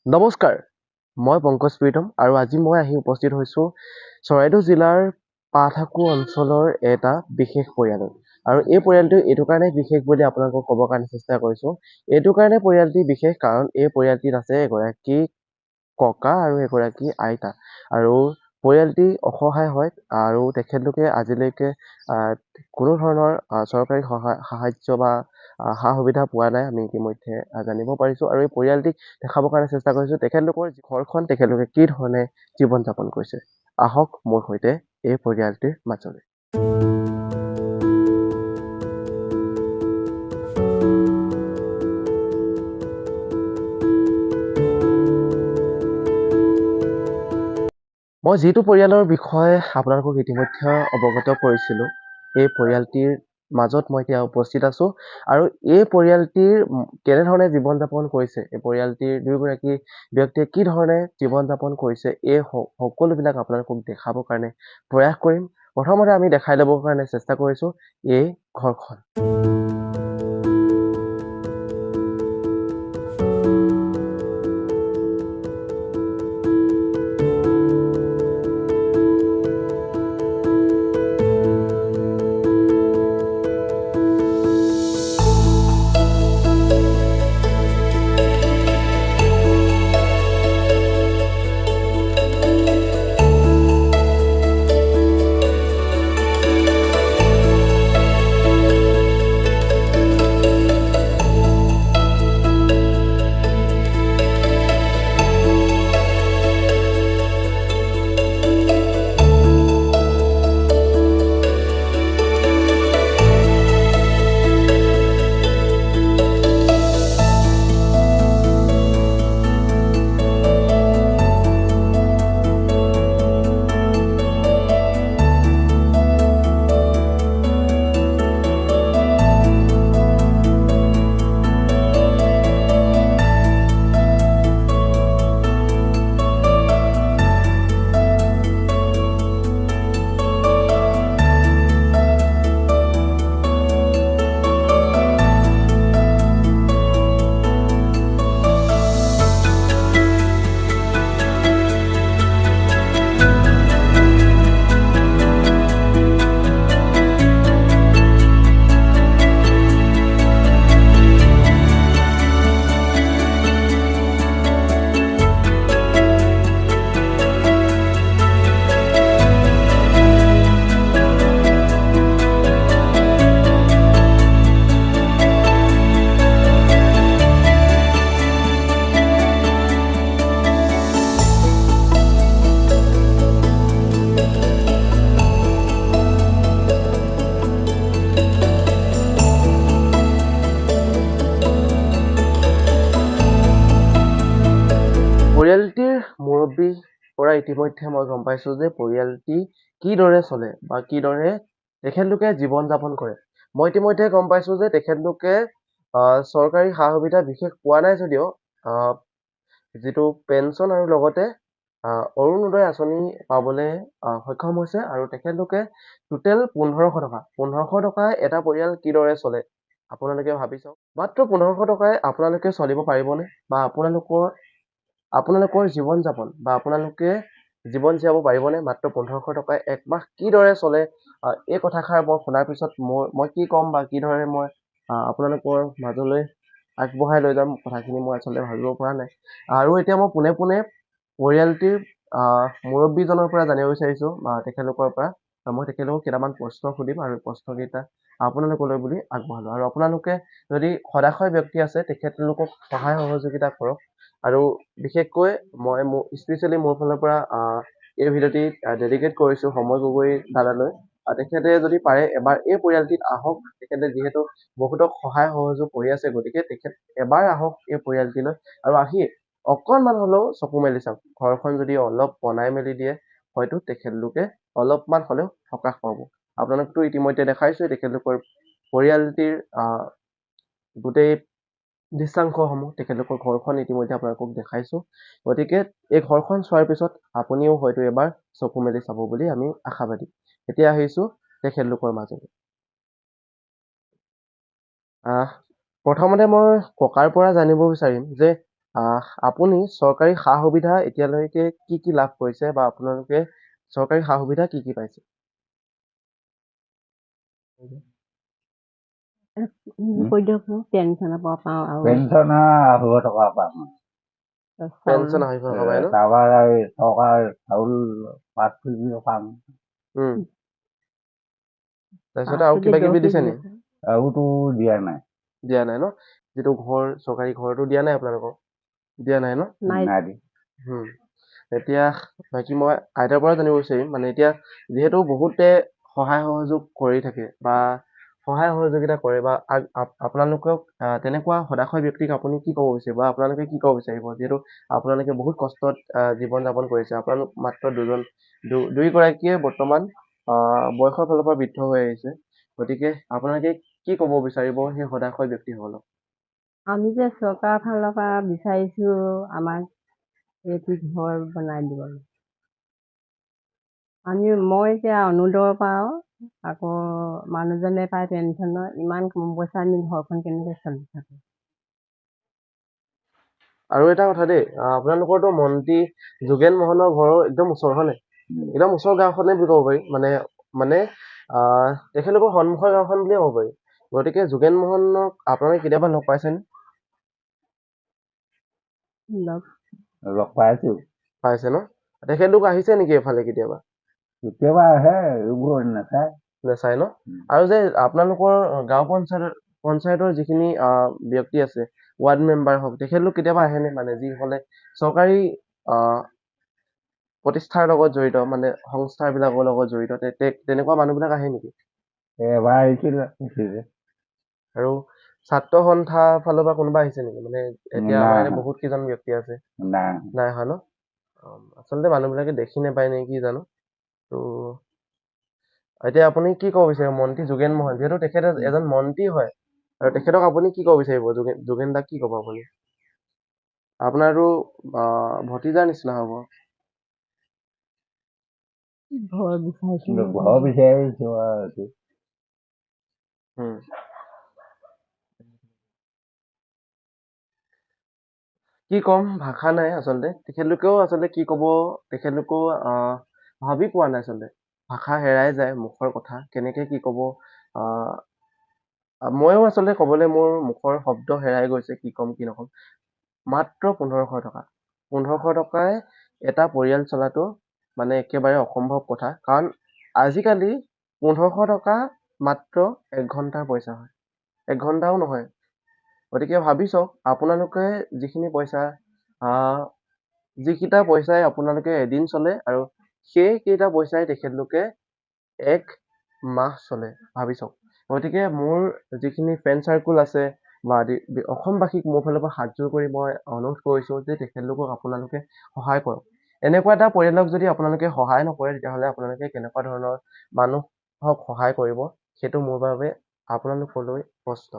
নমস্কাৰ, মই পংকজ প্ৰীতম আৰু আজি মই আহি উপস্থিত হৈছোঁ চৰাইদেউ জিলাৰ পাঠাকো অঞ্চলৰ এটা বিশেষ পৰিয়ালত। আৰু এই পৰিয়ালটো এইটো কাৰণে বিশেষ বুলি আপোনালোকক ক'বৰ কাৰণে চেষ্টা কৰিছোঁ। এইটো কাৰণে পৰিয়ালটি বিশেষ কাৰণ এই পৰিয়ালটিত আছে এগৰাকী ককা আৰু এগৰাকী আইতা। আৰু পৰিয়ালটি অসহায় হয় আৰু তেখেতলোকে আজিলৈকে কোনো ধৰণৰ চৰকাৰী সাহায্য বা সা-সুবিধা পোৱা নাই আমি ইতিমধ্যে জানিব পাৰিছোঁ। আৰু এই পৰিয়ালটিক দেখাবৰ কাৰণে চেষ্টা কৰিছোঁ তেখেতলোকৰ ঘৰখন তেখেতলোকে কি ধৰণে জীৱন যাপন কৰিছে। আহক মোৰ সৈতে এই পৰিয়ালটিৰ মাজলৈ। মই যিটো পৰিয়ালৰ বিষয়ে আপোনালোকক ইতিমধ্যে অৱগত কৰিছিলোঁ, এই পৰিয়ালটিৰ মাজত মই এতিয়া উপস্থিত আছোঁ। আৰু এই পৰিয়ালটিৰ কেনেধৰণে জীৱন যাপন কৰিছে, এই পৰিয়ালটিৰ দুয়োগৰাকী ব্যক্তিয়ে কি ধৰণে জীৱন যাপন কৰিছে, এই সকলোবিলাক আপোনালোকক দেখাবৰ কাৰণে প্ৰয়াস কৰিম। প্ৰথমতে আমি দেখাই ল'বৰ কাৰণে চেষ্টা কৰিছোঁ এই ঘৰখন। পৰিয়ালটিৰ মুৰব্বীৰ পৰা ইতিমধ্যে মই গম পাইছোঁ যে পৰিয়ালটি কিদৰে চলে বা কিদৰে তেখেতলোকে জীৱন যাপন কৰে। মই ইতিমধ্যে গম পাইছোঁ যে তেখেতলোকে চৰকাৰী সা-সুবিধা বিশেষ পোৱা নাই যদিও যিটো পেঞ্চন আৰু লগতে অৰুণোদয় আঁচনি পাবলৈ সক্ষম হৈছে। আৰু তেখেতলোকে টোটেল ১৫০০ টকাই এটা পৰিয়াল কিদৰে চলে আপোনালোকে ভাবি চাওক। মাত্ৰ ১৫০০ টকাই আপোনালোকে চলিব পাৰিবনে? বা আপোনালোকৰ জীৱন যাপন বা আপোনালোকে জীৱন জীয়াব পাৰিবনে মাত্ৰ ১৫০০ টকাই একমাহ কিদৰে চলে? এই কথাষাৰ মই শুনাৰ পিছত মই কি ক'ম বা কিদৰে মই আপোনালোকৰ মাজলৈ আগবঢ়াই লৈ যাম কথাখিনি মই আচলতে ভাবিব পৰা নাই। আৰু এতিয়া মই পোনে পোনে পৰিয়ালটিৰ মুৰব্বীজনৰ পৰা জানিব বিচাৰিছোঁ তেখেতলোকৰ পৰা। মই তেখেতলোকক কেইটামান প্ৰশ্ন সুধিম আৰু প্ৰশ্নকেইটা আপোনালোকলৈ বুলি আগবঢ়ালোঁ। আৰু আপোনালোকে যদি সদাশয় ব্যক্তি আছে তেখেতলোকক সহায় সহযোগিতা কৰক। আৰু বিশেষকৈ মই স্পেচিয়েলি মোৰ ফালৰ পৰা এই ভিডিঅ'টি ডেডিকেট কৰিছোঁ সময় গগৈ দাদালৈ। তেখেতে যদি পাৰে এবাৰ এই পৰিয়ালটিত আহক। তেখেতে যিহেতু বহুতক সহায় সহযোগ কৰি আছে, গতিকে তেখেত এবাৰ আহক এই পৰিয়ালটিলৈ আৰু আহি অকণমান হ'লেও চকু মেলি চাওক। ঘৰখন যদি অলপ বনাই মেলি দিয়ে হয়তো তেখেতলোকে অলপমান হ'লেও সকাহ পাব। আপোনালোকতো ইতিমধ্যে দেখাইছোৱে তেখেতলোকৰ পৰিয়ালটিৰ গোটেই দৃশ্যাংশসমূহ, তেখেতলোকৰ ঘৰখন ইতিমধ্যে আপোনালোকক দেখাইছোঁ। গতিকে এই ঘৰখন চোৱাৰ পিছত আপুনিও হয়তো এবাৰ চকু মেলি চাব বুলি আমি আশাবাদী। এতিয়া আহিছোঁ তেখেতলোকৰ মাজলৈ। প্ৰথমতে মই ককাৰ পৰা জানিব বিচাৰিম যে আপুনি চৰকাৰী সা-সুবিধা এতিয়ালৈকে কি কি লাভ কৰিছে বা আপোনালোকে চৰকাৰী সা-সুবিধা কি কি পাইছে? কৈ দিয়কচোন পেঞ্চনৰ পৰা পাওঁ আৰু পেঞ্চন 800 টকা পাম। চাউল পেঞ্চন 800 টকা পায় ন? তাৰপৰা চৰকাৰ চাউল 5 কেজি পাম। তাৰপিছতে আৰু কিবা কিবি দিছে নি? আৰুতো দিয়া নাই। দিয়া নাই ন? যিটো ঘৰ চৰকাৰী ঘৰটো দিয়া নাই আপোনালোকক? দিয়া নাই ন? নাই দিয়া। এতিয়া বাকী মই আইতাৰ পৰা জানিব বিচাৰিম মানে এতিয়া যিহেতু বহুতে সহায় সহযোগ কৰি থাকে বা সহায় সহযোগিতা কৰে বা আপোনালোকক তেনেকুৱা সদাশয় ব্যক্তিক আপুনি কি ক'ব বিচাৰিব বা আপোনালোকে কি ক'ব বিচাৰিব যিহেতু আপোনালোকে বহুত কষ্টত জীৱন যাপন কৰিছে আপোনালোক মাত্ৰ দুইগৰাকীয়ে বৰ্তমান বয়সৰ ফালৰ পৰা বৃদ্ধ হৈ আহিছে গতিকে আপোনালোকে কি ক'ব বিচাৰিব সেই সদাশয় ব্যক্তিসকলক? আমি যে চৰকাৰৰ ফালৰ পৰা বিচাৰিছো আমাক এটি ঘৰ বনাই দিবলৈ। মই এতিয়া অৰুণোদয়ৰ পাওঁ আকৌ মানুহজনে পায় পেঞ্চনৰ ইমান কম পইচা আমি ঘৰখন কেনেকৈ চলি থাকোঁ। আৰু এটা কথা দেই আপোনালোকৰতো মন্ত্ৰী যোগেন মহনৰ ঘৰৰ একদম ওচৰ হয় নাই? একদম ওচৰ গাঁওখনে বুলি ক'ব পাৰি মানে তেখেতলোকৰ সন্মুখৰ গাঁওখন বুলিয়ে ক'ব পাৰি গতিকে যোগেন মোহনক আপোনালোকে কেতিয়াবা লগ পাইছেনে? লগ পাইছো। পাইছে ন? তেখেতলোক আহিছে নেকি এফালে কেতিয়াবা? কেতিয়াবা আহে, এইবোৰ নাচায়। নাচায় ন? আৰু যে আপোনালোকৰ গাঁও পঞ্চায়তৰ যিখিনি ব্যক্তি আছে ৱাৰ্ড মেম্বাৰ হওক তেখেতলোক কেতিয়াবা আহেনে মানে যিসকলে চৰকাৰী প্ৰতিষ্ঠাৰ লগত জড়িত মানে সংস্থাবিলাকৰ লগত জড়িত তেনেকুৱা মানুহবিলাক আহে নেকি? এবাৰ আহিছিল। আৰু ছাত্ৰ সন্থা ফালৰ পৰা কোনোবা আহিছে নেকি? মানে এতিয়া আমাৰ ইয়াতে বহুত কেইজন ব্যক্তি আছে। নাই অহা ন? আচলতে মানুহবিলাকে দেখি নাপায় নে কি জানো? ত' এতিয়া আপুনি কি ক'ব বিচাৰিব মন্ত্ৰী যোগেন মহন যিহেতু তেখেত এজন মন্ত্ৰী হয় আৰু তেখেতক আপুনি কি ক'ব বিচাৰিব যোগেন দাক কি ক'ব আপুনি? আপোনাৰতো ভতিজাৰ নিচিনা হ'ব। ঘৰ বিচাৰিছো আৰু কি ক'ম ভাষা নাই আচলতে তেখেতলোকেও আচলতে কি ক'ব তেখেতলোকেও ভাবি পোৱা নাই আচলতে ভাষা হেৰাই যায় মুখৰ কথা কেনেকে কি ক'ব ময়ো আচলতে ক'বলৈ মোৰ মুখৰ শব্দ হেৰাই গৈছে কি ক'ম কি নক'ম মাত্ৰ 1500 টকা 1500 টকাই এটা পৰিয়াল চলাটো মানে একেবাৰে অসম্ভৱ কথা কাৰণ আজিকালি 1500 টকা মাত্ৰ 1 ঘণ্টাৰ পইচা হয় 1 ঘণ্টাও নহয় গতিকে ভাবি চাওক আপোনালোকে যিখিনি পইচা যিকেইটা পইচাই আপোনালোকে এদিন চলে আৰু সেইকেইটা পইচাই তেখেতলোকে 1 মাহ চলে ভাবি চাওক গতিকে মোৰ যিখিনি ফ্ৰেণ্ড চাৰ্কুল আছে বা অসমবাসীক মোৰ ফালৰ পৰা হাতযোৰ কৰি মই অনুৰোধ কৰিছো যে তেখেতলোকক আপোনালোকে সহায় কৰক এনেকুৱা এটা পৰিয়ালক যদি আপোনালোকে সহায় নকৰে তেতিয়াহ'লে আপোনালোকে কেনেকুৱা ধৰণৰ মানুহক সহায় কৰিব সেইটো মোৰ বাবে আপোনালোকলৈ প্ৰশ্ন